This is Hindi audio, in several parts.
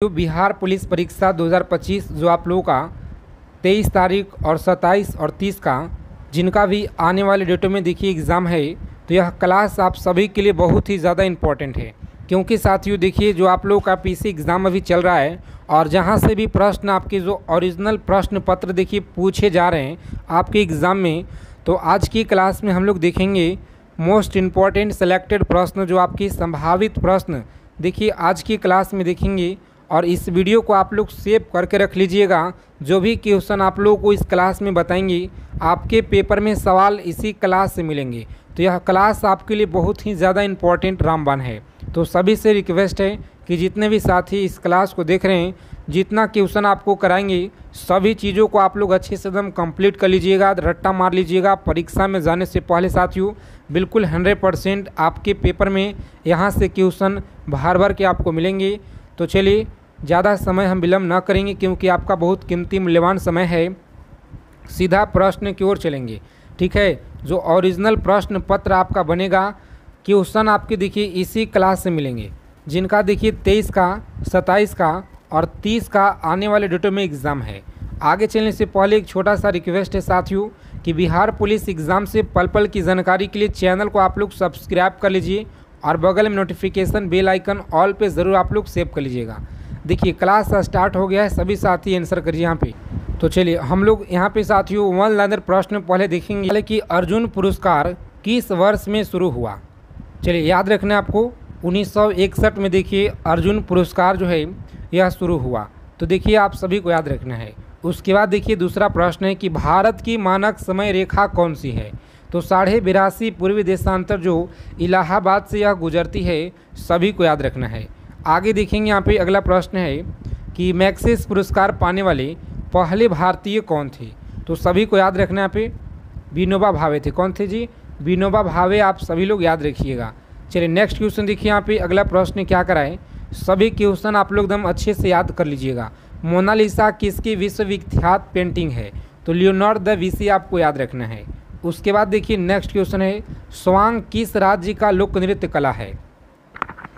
जो बिहार पुलिस परीक्षा 2025 जो आप लोगों का 23 तारीख और 27 और 30 का जिनका भी आने वाले डेटों में देखिए एग्ज़ाम है, तो यह क्लास आप सभी के लिए बहुत ही ज़्यादा इम्पोर्टेंट है। क्योंकि साथियों देखिए जो आप लोगों का पीसी एग्ज़ाम अभी चल रहा है और जहां से भी प्रश्न आपके जो ओरिजिनल प्रश्न पत्र देखिए पूछे जा रहे हैं आपके एग्ज़ाम में, तो आज की क्लास में हम लोग देखेंगे मोस्ट इम्पॉर्टेंट सेलेक्टेड प्रश्न जो आपकी संभावित प्रश्न देखिए आज की क्लास में देखेंगे। और इस वीडियो को आप लोग सेव करके रख लीजिएगा। जो भी क्वेश्चन आप लोगों को इस क्लास में बताएंगे आपके पेपर में सवाल इसी क्लास से मिलेंगे। तो यह क्लास आपके लिए बहुत ही ज़्यादा इम्पॉर्टेंट रामबाण है। तो सभी से रिक्वेस्ट है कि जितने भी साथी इस क्लास को देख रहे हैं, जितना क्वेश्चन आपको कराएंगे सभी चीज़ों को आप लोग अच्छे से एकदम कंप्लीट कर लीजिएगा, रट्टा मार लीजिएगा। परीक्षा में जाने से पहले साथियों बिल्कुल 100% आपके पेपर में यहाँ से क्वेश्चन भर भर के आपको मिलेंगे। तो चलिए ज़्यादा समय हम विलम्ब न करेंगे क्योंकि आपका बहुत कीमती मूल्यवान समय है, सीधा प्रश्न की ओर चलेंगे। ठीक है, जो ओरिजिनल प्रश्न पत्र आपका बनेगा क्वेश्चन आपके देखिए इसी क्लास से मिलेंगे। जिनका देखिए 23 का 27 का और 30 का आने वाले डेटों में एग्ज़ाम है। आगे चलने से पहले एक छोटा सा रिक्वेस्ट है साथियों कि बिहार पुलिस एग्ज़ाम से पल पल की जानकारी के लिए चैनल को आप लोग सब्सक्राइब कर लीजिए और बगल में नोटिफिकेशन बेल आइकन ऑल पे ज़रूर आप लोग सेव कर लीजिएगा। देखिए क्लास स्टार्ट हो गया है, सभी साथी आंसर करिए यहाँ पे। तो चलिए हम लोग यहाँ पे साथियों वन लाइनर प्रश्न पहले देखेंगे कि अर्जुन पुरस्कार किस वर्ष में शुरू हुआ। चलिए याद रखना है आपको 1961 में देखिए अर्जुन पुरस्कार जो है यह शुरू हुआ। तो देखिए आप सभी को याद रखना है। उसके बाद देखिए दूसरा प्रश्न है कि भारत की मानक समय रेखा कौन सी है। तो 82.5 पूर्वी देशांतर जो इलाहाबाद से यह गुजरती है, सभी को याद रखना है। आगे देखेंगे यहाँ पे अगला प्रश्न है कि मैग्सेसे पुरस्कार पाने वाले पहले भारतीय कौन थे। तो सभी को याद रखना है यहाँ पे विनोबा भावे थे। कौन थे जी? विनोबा भावे। आप सभी लोग याद रखिएगा। चलिए नेक्स्ट क्वेश्चन देखिए यहाँ पे अगला प्रश्न क्या कराए, सभी क्वेश्चन आप लोग एकदम अच्छे से याद कर लीजिएगा। मोनालिसा किसकी विश्वविख्यात पेंटिंग है। तो लियोनार्डो दा विंसी आपको याद रखना है। उसके बाद देखिए नेक्स्ट क्वेश्चन है स्वांग किस राज्य का लोक नृत्य कला है।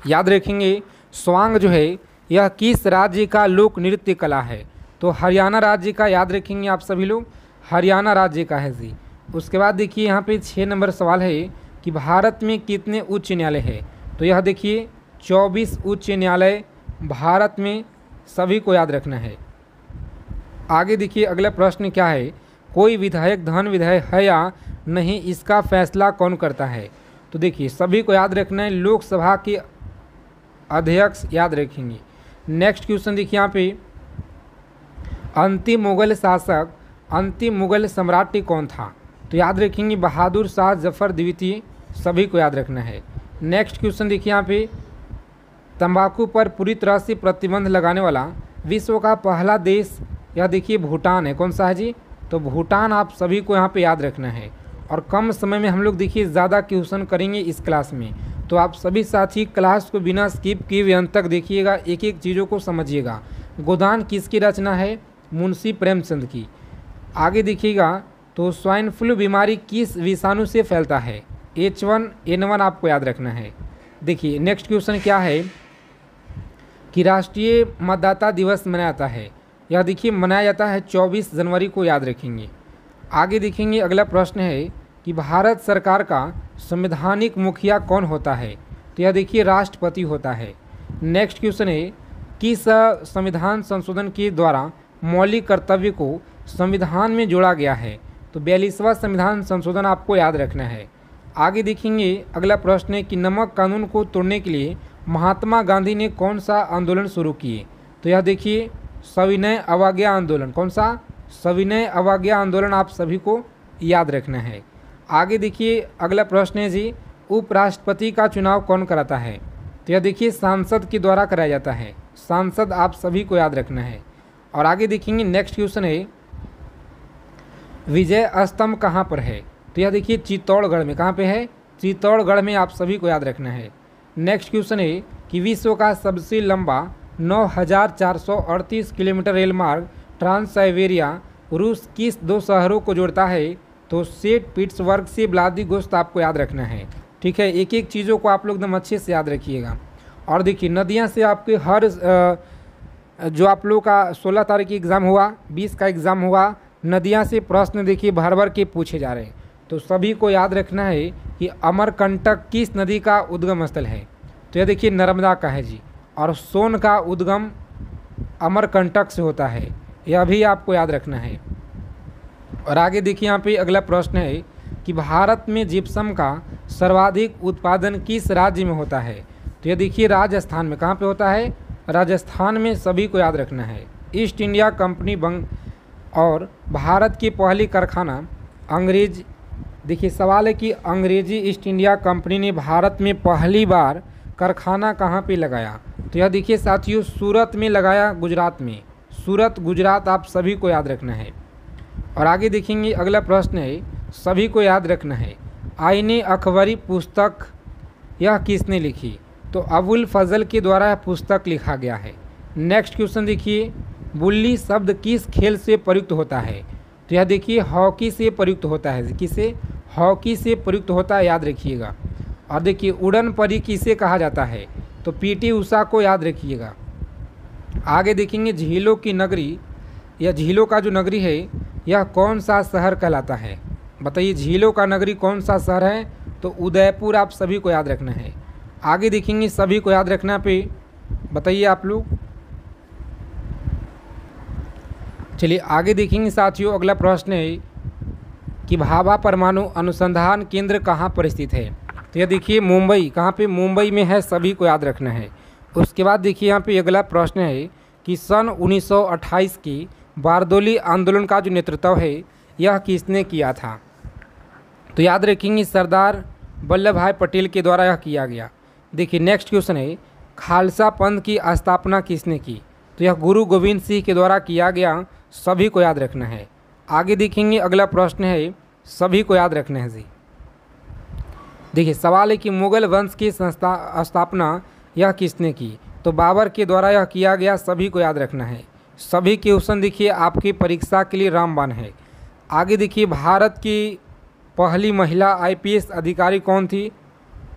याद रखेंगे स्वांग जो है यह किस राज्य का लोक नृत्य कला है। तो हरियाणा राज्य का याद रखेंगे आप सभी लोग, हरियाणा राज्य का है जी। उसके बाद देखिए यहाँ पे 6 नंबर सवाल है कि भारत में कितने उच्च न्यायालय है। तो यह देखिए 24 उच्च न्यायालय भारत में, सभी को याद रखना है। आगे देखिए अगला प्रश्न क्या है, कोई विधायक धन विधायक है या नहीं, इसका फैसला कौन करता है। तो देखिए सभी को याद रखना है लोकसभा के अध्यक्ष याद रखेंगे। नेक्स्ट क्वेश्चन देखिए यहाँ पे अंतिम मुगल सम्राट कौन था। तो याद रखेंगे बहादुर शाह जफर द्वितीय, सभी को याद रखना है। नेक्स्ट क्वेश्चन देखिए यहाँ पे तंबाकू पर पूरी तरह से प्रतिबंध लगाने वाला विश्व का पहला देश, यह देखिए भूटान है। कौन सा है जी? तो भूटान आप सभी को यहाँ पे याद रखना है। और कम समय में हम लोग देखिए ज़्यादा क्वेश्चन करेंगे इस क्लास में, तो आप सभी साथी क्लास को बिना स्किप किए हुए अंत तक देखिएगा, एक एक चीज़ों को समझिएगा। गोदान किसकी रचना है? मुंशी प्रेमचंद की। आगे देखिएगा तो स्वाइन फ्लू बीमारी किस विषाणु से फैलता है। H1N1 आपको याद रखना है। देखिए नेक्स्ट क्वेश्चन क्या है कि राष्ट्रीय मतदाता दिवस मनाया जाता है, यह देखिए मनाया जाता है 24 जनवरी को, याद रखेंगे। आगे देखेंगे अगला प्रश्न है कि भारत सरकार का संवैधानिक मुखिया कौन होता है। तो यह देखिए राष्ट्रपति होता है। नेक्स्ट क्वेश्चन है किस संविधान संशोधन के द्वारा मौलिक कर्तव्य को संविधान में जोड़ा गया है। तो 42वां संविधान संशोधन आपको याद रखना है। आगे देखेंगे अगला प्रश्न है कि नमक कानून को तोड़ने के लिए महात्मा गांधी ने कौन सा आंदोलन शुरू किए। तो यह देखिए सविनय अवज्ञा आंदोलन। कौन सा? सविनय अवज्ञा आंदोलन आप सभी को याद रखना है। आगे देखिए अगला प्रश्न है जी उपराष्ट्रपति का चुनाव कौन कराता है। तो यह देखिए सांसद के द्वारा कराया जाता है, सांसद आप सभी को याद रखना है। और आगे देखेंगे नेक्स्ट क्वेश्चन है विजय स्तंभ कहाँ पर है। तो यह देखिए चित्तौड़गढ़ में। कहाँ पे है? चित्तौड़गढ़ में, आप सभी को याद रखना है। नेक्स्ट क्वेश्चन है कि विश्व का सबसे लंबा 9,438 किलोमीटर रेल मार्ग ट्रांस साइबेरिया रूस किस 2 शहरों को जोड़ता है। तो सेंट पीटर्सबर्ग से व्लादिवोस्तोक आपको याद रखना है। ठीक है, एक एक चीज़ों को आप लोग एकदम अच्छे से याद रखिएगा। और देखिए नदियाँ से आपके हर जो आप लोगों का 16 तारीख की एग्ज़ाम हुआ, 20 का एग्ज़ाम हुआ, नदियाँ से प्रश्न देखिए भर भर के पूछे जा रहे हैं। तो सभी को याद रखना है कि अमरकंटक किस नदी का उद्गम स्थल है। तो यह देखिए नर्मदा का है जी, और सोन का उद्गम अमरकंटक से होता है, यह भी आपको याद रखना है। और आगे देखिए यहाँ पे अगला प्रश्न है कि भारत में जिप्सम का सर्वाधिक उत्पादन किस राज्य में होता है। तो यह देखिए राजस्थान में। कहाँ पे होता है? राजस्थान में, सभी को याद रखना है। ईस्ट इंडिया कंपनी बंग और भारत की पहली कारखाना अंग्रेज, देखिए सवाल है कि अंग्रेजी ईस्ट इंडिया कंपनी ने भारत में पहली बार कारखाना कहाँ पे लगाया। तो यह देखिए साथियों सूरत में लगाया, गुजरात में। सूरत गुजरात आप सभी को याद रखना है। और आगे देखेंगे अगला प्रश्न है, सभी को याद रखना है, आईने अकबरी पुस्तक यह किसने लिखी। तो अबुल फजल के द्वारा यह पुस्तक लिखा गया है। नेक्स्ट क्वेश्चन देखिए, बुल्ली शब्द किस खेल से प्रयुक्त होता है। तो यह देखिए हॉकी से प्रयुक्त होता है। किसे? हॉकी से प्रयुक्त होता है, याद रखिएगा। और देखिए उड़न परी किसे कहा जाता है। तो पीटी उषा को याद रखिएगा। आगे देखेंगे झीलों की नगरी या झीलों का जो नगरी है यह कौन सा शहर कहलाता है। बताइए झीलों का नगरी कौन सा शहर है। तो उदयपुर आप सभी को याद रखना है। आगे देखेंगे सभी को याद रखना पे, बताइए आप लोग। चलिए आगे देखेंगे साथियों, अगला प्रश्न है कि भाभा परमाणु अनुसंधान केंद्र कहाँ पर स्थित है। तो यह देखिए मुंबई। कहाँ पे? मुंबई में है, सभी को याद रखना है। उसके बाद देखिए यहाँ पे अगला प्रश्न है कि सन 1928 की बारदोली आंदोलन का जो नेतृत्व है यह किसने किया था। तो याद रखेंगे सरदार वल्लभ भाई पटेल के द्वारा यह किया गया। देखिए नेक्स्ट क्वेश्चन है, खालसा पंथ की स्थापना किसने की। तो यह गुरु गोविंद सिंह के द्वारा किया गया, सभी को याद रखना है। आगे देखेंगे अगला प्रश्न है, सभी को याद रखना है जी। देखिए सवाल है कि मुगल वंश की स्थापना यह किसने की। तो बाबर के द्वारा यह किया गया, सभी को याद रखना है। सभी क्वेश्चन देखिए आपकी परीक्षा के लिए रामबाण है। आगे देखिए भारत की पहली महिला आईपीएस अधिकारी कौन थी।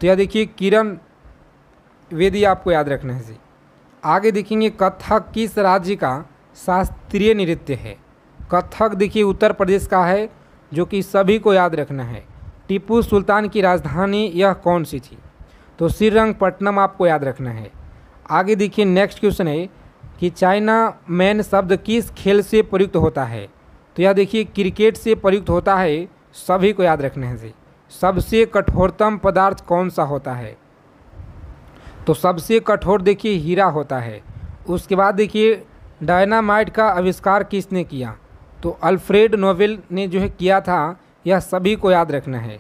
तो यह देखिए किरण बेदी आपको याद रखना है जी। आगे देखेंगे कथक किस राज्य का शास्त्रीय नृत्य है। कथक देखिए उत्तर प्रदेश का है, जो कि सभी को याद रखना है। टीपू सुल्तान की राजधानी यह कौन सी थी। तो श्रीरंगपट्टनम आपको याद रखना है। आगे देखिए नेक्स्ट क्वेश्चन है कि चाइना मैन शब्द किस खेल से प्रयुक्त होता है। तो यह देखिए क्रिकेट से प्रयुक्त होता है, सभी को याद रखना है जी। सबसे कठोरतम पदार्थ कौन सा होता है। तो सबसे कठोर देखिए हीरा होता है। उसके बाद देखिए डायनामाइट का आविष्कार किसने किया। तो अल्फ्रेड नोबेल ने जो है किया था, यह सभी को याद रखना है।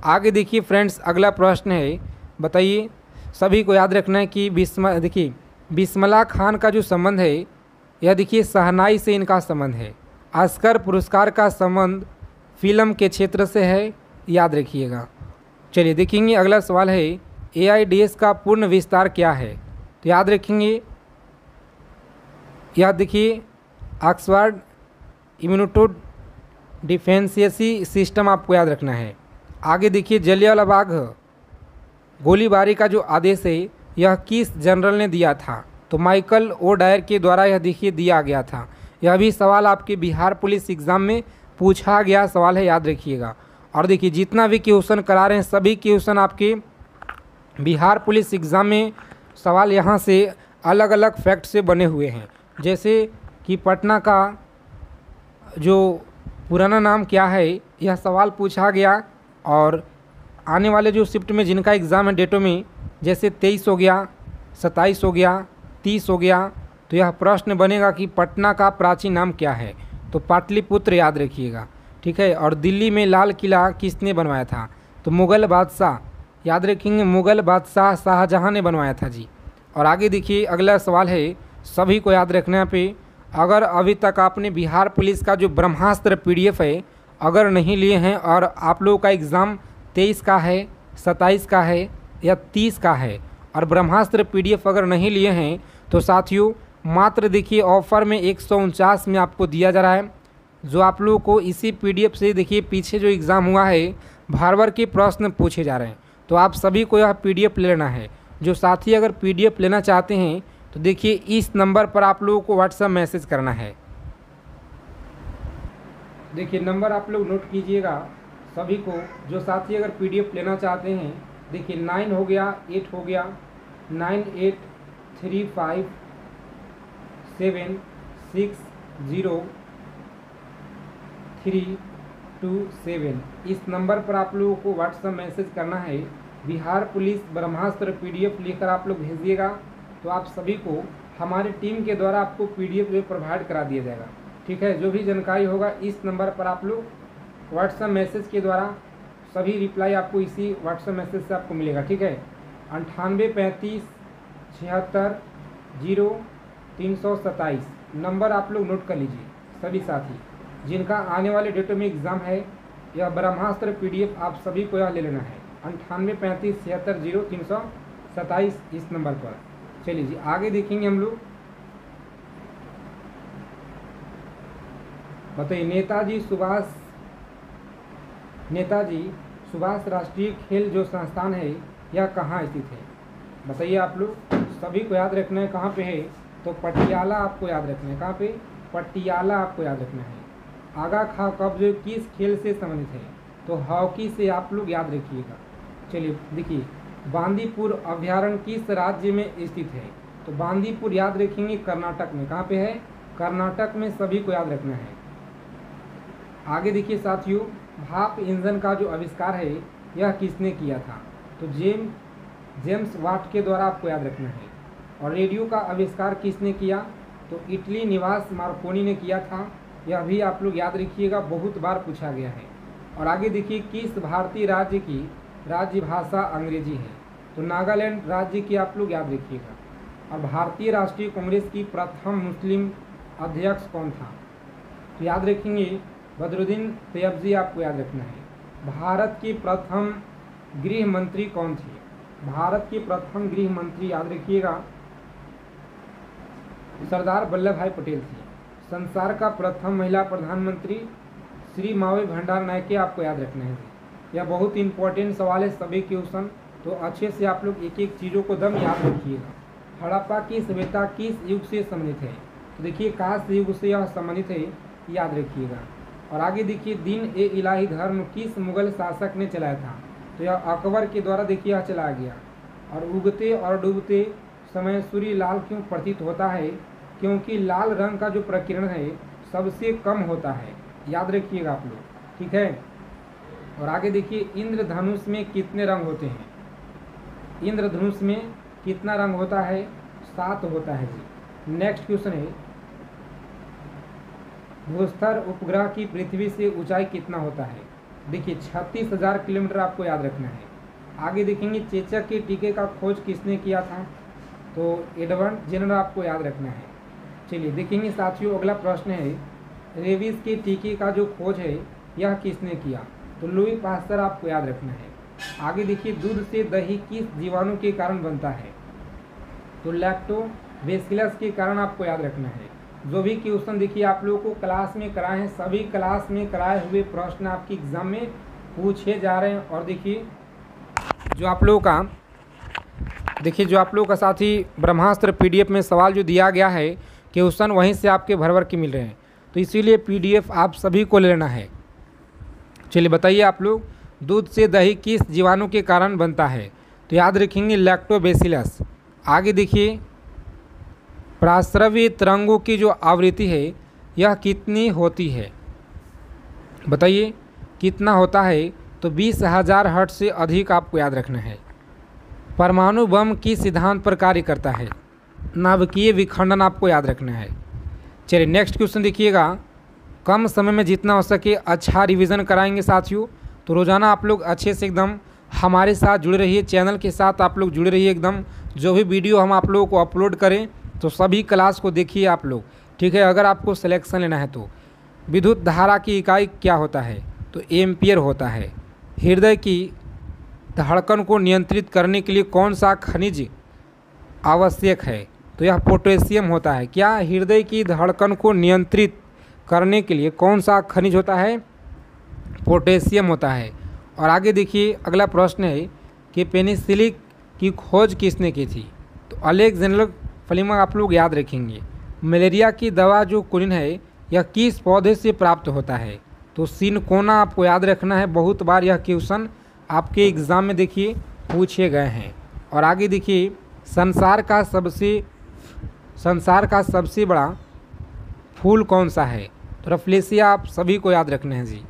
आगे देखिए फ्रेंड्स अगला प्रश्न है, बताइए सभी को याद रखना है कि देखिए बिस्मिल्लाह खान का जो संबंध है यह देखिए शहनाई से इनका संबंध है। ऑस्कर पुरस्कार का संबंध फिल्म के क्षेत्र से है, याद रखिएगा। चलिए देखेंगे अगला सवाल है, एआईडीएस का पूर्ण विस्तार क्या है। तो याद रखेंगे, याद देखिए ऑक्सफोर्ड इम्यूनिटी डिफेंसियसी सिस्टम आपको याद रखना है। आगे देखिए जलियांवाला बाग गोलीबारी का जो आदेश है यह किस जनरल ने दिया था। तो माइकल ओ डायर के द्वारा यह देखिए दिया गया था। यह भी सवाल आपके बिहार पुलिस एग्ज़ाम में पूछा गया सवाल है, याद रखिएगा। और देखिए जितना भी क्वेश्चन करा रहे हैं सभी क्वेश्चन आपके बिहार पुलिस एग्ज़ाम में सवाल यहाँ से अलग अलग फैक्ट से बने हुए हैं। जैसे कि पटना का जो पुराना नाम क्या है यह सवाल पूछा गया। और आने वाले जो शिफ्ट में जिनका एग्ज़ाम है डेटों में, जैसे 23 हो गया, 27 हो गया, 30 हो गया, तो यह प्रश्न बनेगा कि पटना का प्राचीन नाम क्या है। तो पाटलिपुत्र याद रखिएगा, ठीक है। और दिल्ली में लाल किला किसने बनवाया था। तो मुग़ल बादशाह, याद रखेंगे मुग़ल बादशाह शाहजहां ने बनवाया था जी। और आगे देखिए अगला सवाल है, सभी को याद रखने पे, अगर अभी तक आपने बिहार पुलिस का जो ब्रह्मास्त्र पीडीएफ है अगर नहीं लिए हैं और आप लोगों का एग्ज़ाम 23 का है, 27 का है या 30 का है और ब्रह्मास्त्र पीडीएफ अगर नहीं लिए हैं तो साथियों मात्र देखिए ऑफ़र में 149 में आपको दिया जा रहा है, जो आप लोगों को इसी पीडीएफ से देखिए पीछे जो एग्ज़ाम हुआ है भर भर के प्रश्न पूछे जा रहे हैं। तो आप सभी को यह पीडीएफ लेना है। जो साथी अगर पीडीएफ लेना चाहते हैं तो देखिए इस नंबर पर आप लोगों को व्हाट्सएप मैसेज करना है। देखिए नंबर आप लोग नोट कीजिएगा सभी को, जो साथी अगर PDF लेना चाहते हैं। देखिए 9 हो गया, 8 हो गया, 9835760327। इस नंबर पर आप लोगों को व्हाट्सएप मैसेज करना है। बिहार पुलिस ब्रह्मास्त्र PDF लिखकर आप लोग भेजिएगा, तो आप सभी को हमारी टीम के द्वारा आपको PDF में प्रोवाइड करा दिया जाएगा। ठीक है, जो भी जानकारी होगा इस नंबर पर आप लोग व्हाट्सएप मैसेज के द्वारा सभी रिप्लाई आपको इसी व्हाट्सएप मैसेज से आपको मिलेगा। ठीक है, 9835760327 नंबर आप लोग नोट कर लीजिए सभी साथी, जिनका आने वाले डेटों में एग्ज़ाम है। यह ब्रह्मास्त्र PDF आप सभी को यह ले लेना है 9835760327 इस नंबर पर। चलिए जी आगे देखेंगे हम लोग। बताइए नेताजी सुभाष राष्ट्रीय खेल जो संस्थान है यह कहाँ स्थित है? बताइए आप लोग, सभी को याद रखना है कहाँ पे है, तो पटियाला आपको याद रखना है। कहाँ पे? पटियाला आपको याद रखना है। आगा खां कब्ज किस खेल से संबंधित है? तो हॉकी से आप लोग याद रखिएगा। चलिए देखिए, बांदीपुर अभ्यारण्य किस राज्य में स्थित है? तो बांदीपुर याद रखेंगे कर्नाटक में। कहाँ पे है? कर्नाटक में सभी को याद रखना है। आगे देखिए साथियों, भाप इंजन का जो आविष्कार है यह किसने किया था? तो जेम्स वाट के द्वारा आपको याद रखना है। और रेडियो का आविष्कार किसने किया? तो इटली निवास मार्कोनी ने किया था। यह भी आप लोग याद रखिएगा, बहुत बार पूछा गया है। और आगे देखिए, किस भारतीय राज्य की राज्य भाषा अंग्रेजी है? तो नागालैंड राज्य की आप लोग याद रखिएगा। और भारतीय राष्ट्रीय कांग्रेस की प्रथम मुस्लिम अध्यक्ष कौन था? तो याद रखेंगे बदरुद्दीन तैयबजी आपको याद रखना है। भारत की प्रथम गृह मंत्री कौन थी? भारत की प्रथम गृह मंत्री याद रखिएगा सरदार वल्लभ भाई पटेल थी। संसार का प्रथम महिला प्रधानमंत्री श्री मावई भंडार नायके आपको याद रखना है। यह बहुत इंपॉर्टेंट सवाल है सभी क्वेश्चन, तो अच्छे से आप लोग एक एक चीज़ों को दम याद रखिएगा। हड़प्पा की सभ्यता किस युग से संबंधित है? तो देखिए कांस्य युग से यह संबंधित है, याद रखिएगा। और आगे देखिए, दिन ए इलाही धर्म किस मुगल शासक ने चलाया था? तो यह अकबर के द्वारा देखिए यह चलाया गया। और उगते और डूबते समय सूर्य लाल क्यों प्रतीत होता है? क्योंकि लाल रंग का जो प्रकीर्ण है सबसे कम होता है, याद रखिएगा आप लोग। ठीक है, और आगे देखिए, इंद्रधनुष में कितने रंग होते हैं? इंद्रधनुष में कितना रंग होता है? 7 होता है जी। नेक्स्ट क्वेश्चन है, भूस्तर उपग्रह की पृथ्वी से ऊंचाई कितना होता है? देखिए 36,000 किलोमीटर आपको याद रखना है। आगे देखेंगे, चेचक के टीके का खोज किसने किया था? तो एडवर्ड जेनर आपको याद रखना है। चलिए देखेंगे साथियों, अगला प्रश्न है, रेबीज के टीके का जो खोज है यह किसने किया? तो लुई पास्चर आपको याद रखना है। आगे देखिए, दूध से दही किस जीवाणु के कारण बनता है? तो लैक्टोबैसिलस के कारण आपको याद रखना है। जो भी क्वेश्चन देखिए आप लोगों को क्लास में कराए हैं, सभी क्लास में कराए हुए प्रश्न आपकी एग्जाम में पूछे जा रहे हैं। और देखिए जो आप लोगों का साथी ब्रह्मास्त्र PDF में सवाल जो दिया गया है क्वेश्चन वहीं से आपके भर के मिल रहे हैं, तो इसीलिए PDF आप सभी को लेना है। चलिए बताइए आप लोग, दूध से दही किस जीवाणु के कारण बनता है? तो याद रखेंगे लैक्टोबैसिलस। आगे देखिए, प्रास्रव्य तरंगों की जो आवृत्ति है यह कितनी होती है? बताइए कितना होता है? तो 20,000 हर्ट्ज से अधिक आपको याद रखना है। परमाणु बम किस सिद्धांत पर कार्य करता है? नाभिकीय विखंडन आपको याद रखना है। चलिए नेक्स्ट क्वेश्चन देखिएगा, कम समय में जितना हो सके अच्छा रिवीजन कराएंगे साथियों। तो रोज़ाना आप लोग अच्छे से एकदम हमारे साथ जुड़े रहिए, चैनल के साथ आप लोग जुड़े रहिए एकदम। जो भी वीडियो हम आप लोगों को अपलोड करें तो सभी क्लास को देखिए आप लोग। ठीक है, अगर आपको सिलेक्शन लेना है तो विद्युत धारा की इकाई क्या होता है? तो एम्पियर होता है। हृदय की धड़कन को नियंत्रित करने के लिए कौन सा खनिज आवश्यक है? तो यह पोटेशियम होता है। क्या हृदय की धड़कन को नियंत्रित करने के लिए कौन सा खनिज होता है? पोटेशियम होता है। और आगे देखिए, अगला प्रश्न है कि पेनिसिलिन की खोज किसने की थी? तो अलेक्जेंडर फ्लेमिंग आप लोग याद रखेंगे। मलेरिया की दवा जो क्विनिन है यह किस पौधे से प्राप्त होता है? तो सिनकोना आपको याद रखना है, बहुत बार यह क्वेश्चन आपके एग्ज़ाम में देखिए पूछे गए हैं। और आगे देखिए संसार का सबसे बड़ा फूल कौन सा है? तो रफलेसिया आप सभी को याद रखना है जी।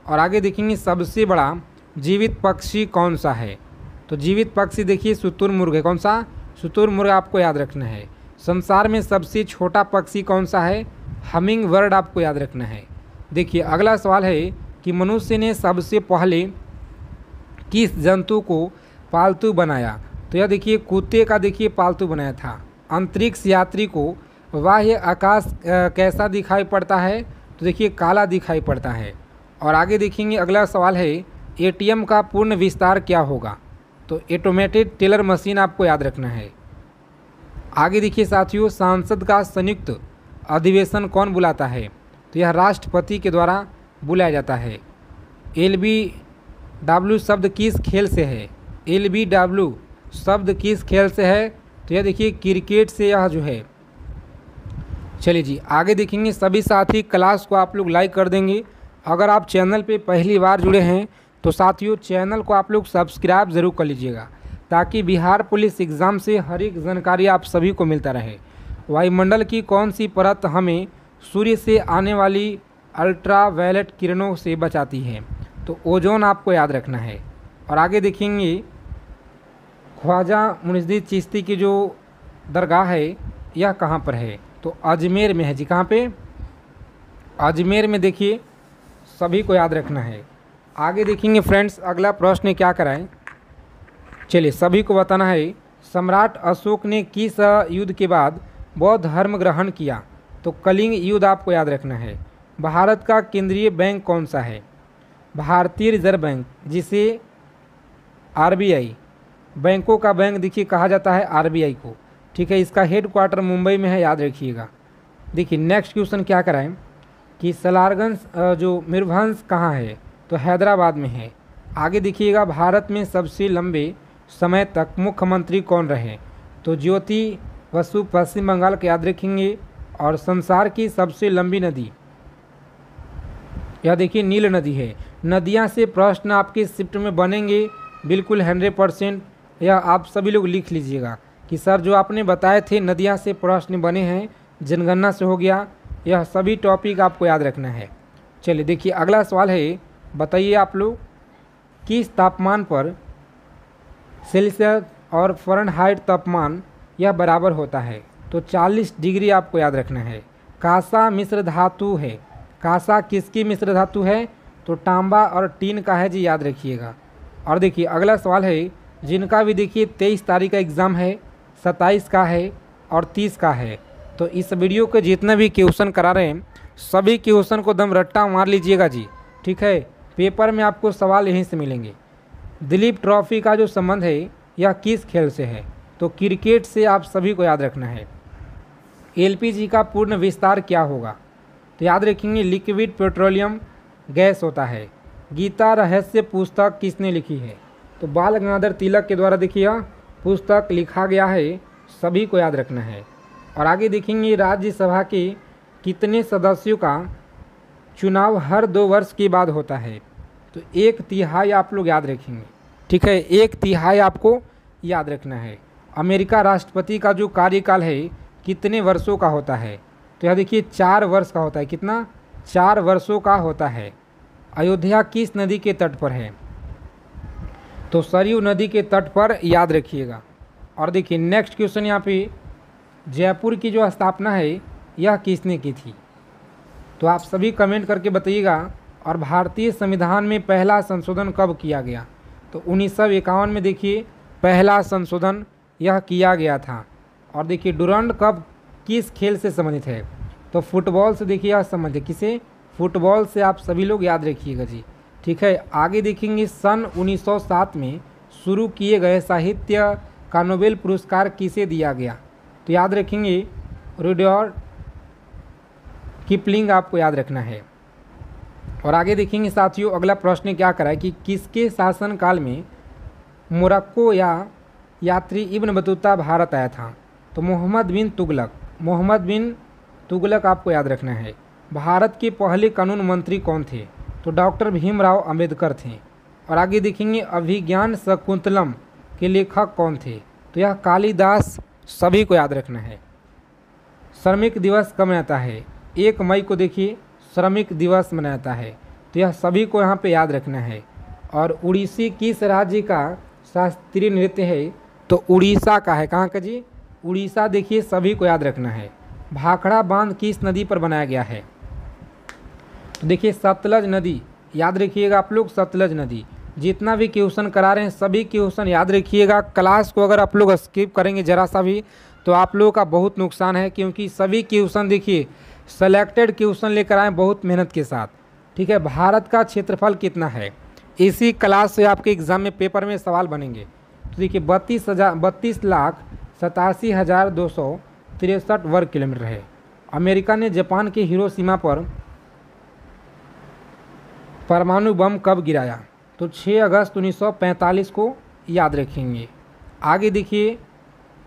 और आगे देखेंगे सबसे बड़ा जीवित पक्षी कौन सा है? तो जीवित पक्षी देखिए शुतुरमुर्ग है। कौन सा? शुतुरमुर्ग आपको याद रखना है। संसार में सबसे छोटा पक्षी कौन सा है? हमिंग बर्ड आपको याद रखना है। देखिए अगला सवाल है कि मनुष्य ने सबसे पहले किस जंतु को पालतू बनाया? तो यह देखिए कुत्ते का देखिए पालतू बनाया था। अंतरिक्ष यात्री को बाह्य आकाश कैसा दिखाई पड़ता है? तो देखिए काला दिखाई पड़ता है। और आगे देखेंगे अगला सवाल है एटीएम का पूर्ण विस्तार क्या होगा? तो ऑटोमेटेड टेलर मशीन आपको याद रखना है। आगे देखिए साथियों संसद का संयुक्त अधिवेशन कौन बुलाता है? तो यह राष्ट्रपति के द्वारा बुलाया जाता है। LBW शब्द किस खेल से है? LBW शब्द किस खेल से है? तो यह देखिए क्रिकेट से यह जो है। चलिए जी आगे देखेंगे। सभी साथी क्लास को आप लोग लाइक कर देंगे। अगर आप चैनल पे पहली बार जुड़े हैं तो साथियों चैनल को आप लोग सब्सक्राइब ज़रूर कर लीजिएगा ताकि बिहार पुलिस एग्ज़ाम से हर एक जानकारी आप सभी को मिलता रहे। वायुमंडल की कौन सी परत हमें सूर्य से आने वाली अल्ट्रावायलेट किरणों से बचाती है? तो ओजोन आपको याद रखना है। और आगे देखेंगे ख्वाजा मुइनुद्दीन चिश्ती की जो दरगाह है यह कहाँ पर है? तो अजमेर में है जी। कहाँ पे? अजमेर में देखिए सभी को याद रखना है। आगे देखेंगे फ्रेंड्स अगला प्रश्न क्या कराएं। चलिए सभी को बताना है सम्राट अशोक ने किस युद्ध के बाद बौद्ध धर्म ग्रहण किया? तो कलिंग युद्ध आपको याद रखना है। भारत का केंद्रीय बैंक कौन सा है? भारतीय रिजर्व बैंक, जिसे RBI बैंकों का बैंक देखिए कहा जाता है RBI को। ठीक है, इसका हेडक्वार्टर मुंबई में है, याद रखिएगा। देखिए नेक्स्ट क्वेश्चन क्या कराएं कि सलारगंज जो मयूरभंज कहाँ है? तो हैदराबाद में है। आगे देखिएगा भारत में सबसे लंबे समय तक मुख्यमंत्री कौन रहे? तो ज्योति बसु पश्चिम बंगाल के याद रखेंगे। और संसार की सबसे लंबी नदी यह देखिए नील नदी है। नदियाँ से प्रश्न आपके शिफ्ट में बनेंगे बिल्कुल 100%। यह आप सभी लोग लिख लीजिएगा कि सर जो आपने बताए थे नदियाँ से प्रश्न बने हैं, जनगणना से हो गया, यह सभी टॉपिक आपको याद रखना है। चलिए देखिए अगला सवाल है, बताइए आप लोग किस तापमान पर सेल्सियस और फ़ारेनहाइट तापमान यह बराबर होता है? तो 40 डिग्री आपको याद रखना है। कांसा मिश्र धातु है। कांसा किसकी मिश्र धातु है? तो तांबा और टीन का है जी, याद रखिएगा। और देखिए अगला सवाल है जिनका भी देखिए 23 तारीख का एग्ज़ाम है, 27 का है और 30 का है। तो इस वीडियो के जितने भी क्वेश्चन करा रहे हैं सभी क्वेश्चन को दम रट्टा मार लीजिएगा जी। ठीक है, पेपर में आपको सवाल यहीं से मिलेंगे। दिलीप ट्रॉफी का जो संबंध है यह किस खेल से है? तो क्रिकेट से आप सभी को याद रखना है। LPG का पूर्ण विस्तार क्या होगा? तो याद रखेंगे लिक्विड पेट्रोलियम गैस होता है। गीता रहस्य पुस्तक किसने लिखी है? तो बाल गंगाधर तिलक के द्वारा देखिए पुस्तक लिखा गया है, सभी को याद रखना है। और आगे देखेंगे राज्यसभा के कितने सदस्यों का चुनाव हर 2 वर्ष के बाद होता है? तो 1/3 आप लोग याद रखेंगे। ठीक है, 1/3 आपको याद रखना है। अमेरिका राष्ट्रपति का जो कार्यकाल है कितने वर्षों का होता है? तो यह देखिए 4 वर्ष का होता है। कितना? 4 वर्षों का होता है। अयोध्या किस नदी के तट पर है? तो सरयू नदी के तट पर, याद रखिएगा। और देखिए नेक्स्ट क्वेश्चन यहाँ पे जयपुर की जो स्थापना है यह किसने की थी? तो आप सभी कमेंट करके बताइएगा। और भारतीय संविधान में पहला संशोधन कब किया गया? तो 1951 में देखिए पहला संशोधन यह किया गया था। और देखिए डुरंड कप किस खेल से संबंधित है? तो फुटबॉल से देखिए यह संबंधित। किसे? फुटबॉल से, आप सभी लोग याद रखिएगा जी। ठीक है, आगे देखेंगे सन 1907 में शुरू किए गए साहित्य का नोबेल पुरस्कार किसे दिया गया? तो याद रखेंगे रुडयार्ड किपलिंग आपको याद रखना है। और आगे देखेंगे साथियों अगला प्रश्न क्या करा है कि किसके शासनकाल में मोरक्को या यात्री इब्न बतूता भारत आया था? तो मोहम्मद बिन तुगलक आपको याद रखना है। भारत के पहले कानून मंत्री कौन थे? तो डॉक्टर भीमराव अंबेडकर थे। और आगे देखेंगे अभिज्ञान शकुंतलम के लेखक कौन थे? तो यह कालिदास, सभी को याद रखना है। श्रमिक दिवस कब मनाता है? 1 मई को देखिए श्रमिक दिवस मनाता है, तो यह सभी को यहाँ पे याद रखना है। और उड़ीसी किस राज्य का शास्त्रीय नृत्य है? तो उड़ीसा का है। कहाँ का जी? उड़ीसा। देखिए सभी को याद रखना है। भाखड़ा बांध किस नदी पर बनाया गया है? तो देखिए सतलज नदी, याद रखिएगा आप लोग, सतलज नदी। जितना भी क्वेश्चन करा रहे हैं सभी क्वेश्चन याद रखिएगा। क्लास को अगर आप लोग स्किप करेंगे ज़रा सा भी तो आप लोगों का बहुत नुकसान है, क्योंकि सभी क्वेश्चन देखिए सेलेक्टेड क्वेश्चन लेकर आए बहुत मेहनत के साथ। ठीक है, भारत का क्षेत्रफल कितना है? इसी क्लास से आपके एग्जाम में पेपर में सवाल बनेंगे। तो देखिए 32,87,263 वर्ग किलोमीटर है। अमेरिका ने जापान के हिरोशिमा पर परमाणु बम कब गिराया? तो 6 अगस्त 1945 को याद रखेंगे। आगे देखिए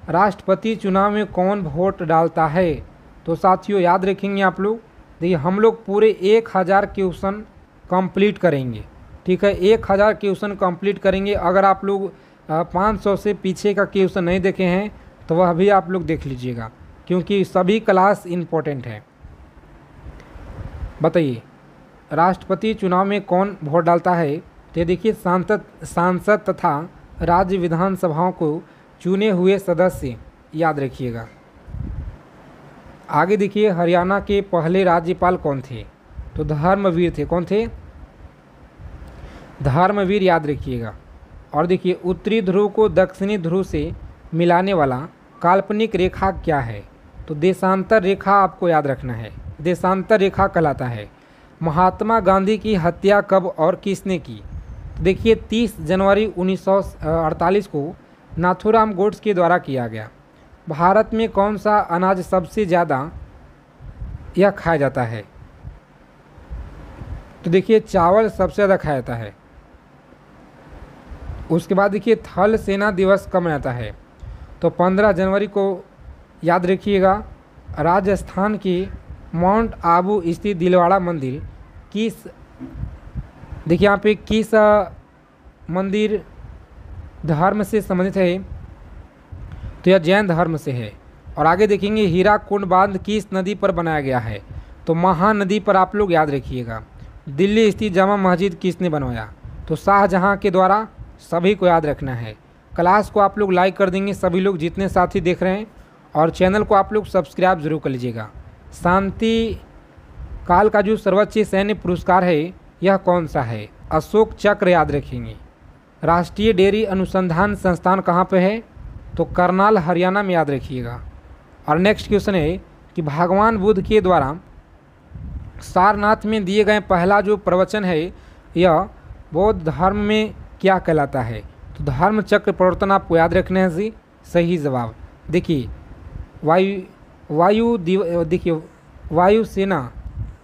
राष्ट्रपति चुनाव में कौन वोट डालता है? तो साथियों याद रखेंगे आप लोग। देखिए हम लोग पूरे 1000 क्वेश्चन कंप्लीट करेंगे। ठीक है, 1000 क्वेश्चन कंप्लीट करेंगे। अगर आप लोग 500 से पीछे का क्वेश्चन नहीं देखे हैं तो वह भी आप लोग देख लीजिएगा, क्योंकि सभी क्लास इम्पोर्टेंट है। बताइए राष्ट्रपति चुनाव में कौन वोट डालता है? तो देखिए सांसद तथा राज्य विधानसभाओं को चुने हुए सदस्य, याद रखिएगा। आगे देखिए हरियाणा के पहले राज्यपाल कौन थे? तो धर्मवीर थे। कौन थे? धर्मवीर, याद रखिएगा। और देखिए उत्तरी ध्रुव को दक्षिणी ध्रुव से मिलाने वाला काल्पनिक रेखा क्या है? तो देशांतर रेखा आपको याद रखना है, देशांतर रेखा कहलाता है। महात्मा गांधी की हत्या कब और किसने की? देखिए 30 जनवरी 1948 को नाथूराम गोड्स के द्वारा किया गया। भारत में कौन सा अनाज सबसे ज़्यादा यह खाया जाता है? तो देखिए चावल सबसे ज़्यादा खाया जाता है। उसके बाद देखिए थल सेना दिवस कब मनाता है? तो 15 जनवरी को याद रखिएगा। राजस्थान के माउंट आबू स्थित दिलवाड़ा मंदिर किस, देखिए यहाँ पे किस मंदिर धर्म से संबंधित है? तो यह जैन धर्म से है। और आगे देखेंगे हीराकुंड बांध किस नदी पर बनाया गया है? तो महानदी पर आप लोग याद रखिएगा। दिल्ली स्थित जामा मस्जिद किसने बनवाया? तो शाहजहां के द्वारा। सभी को याद रखना है। क्लास को आप लोग लाइक कर देंगे सभी लोग जितने साथी देख रहे हैं, और चैनल को आप लोग सब्सक्राइब जरूर कर लीजिएगा। शांति काल का जो सर्वोच्च सैन्य पुरस्कार है यह कौन सा है? अशोक चक्र, याद रखेंगे। राष्ट्रीय डेयरी अनुसंधान संस्थान कहाँ पे है? तो करनाल, हरियाणा में, याद रखिएगा। और नेक्स्ट क्वेश्चन है कि भगवान बुद्ध के द्वारा सारनाथ में दिए गए पहला जो प्रवचन है यह बौद्ध धर्म में क्या कहलाता है? तो धर्म चक्र प्रवर्तन आपको याद रखना है जी, सही जवाब। देखिए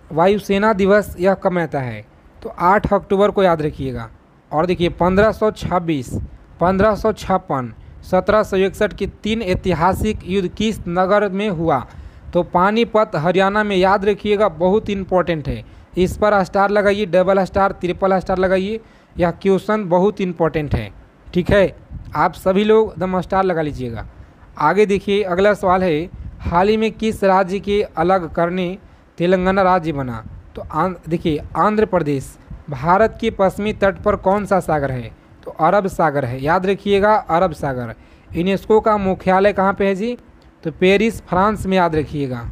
वायुसेना दिवस यह कब मनाता है? तो 8 अक्टूबर को, याद रखिएगा। और देखिए 1526, 1556, 1761 के 3 ऐतिहासिक युद्ध किस नगर में हुआ? तो पानीपत, हरियाणा में, याद रखिएगा। बहुत इंपॉर्टेंट है, इस पर स्टार लगाइए, डबल स्टार, ट्रिपल स्टार लगाइए। यह क्वेश्चन बहुत इंपॉर्टेंट है। ठीक है, आप सभी लोग एकदम स्टार लगा लीजिएगा। आगे देखिए अगला सवाल है हाल ही में किस राज्य के अलग करने तेलंगाना राज्य बना? तो देखिए आंध्र प्रदेश। भारत के पश्चिमी तट पर कौन सा सागर है? तो अरब सागर है, याद रखिएगा, अरब सागर। यूनेस्को का मुख्यालय कहाँ पे है जी? तो पेरिस, फ्रांस में, याद रखिएगा।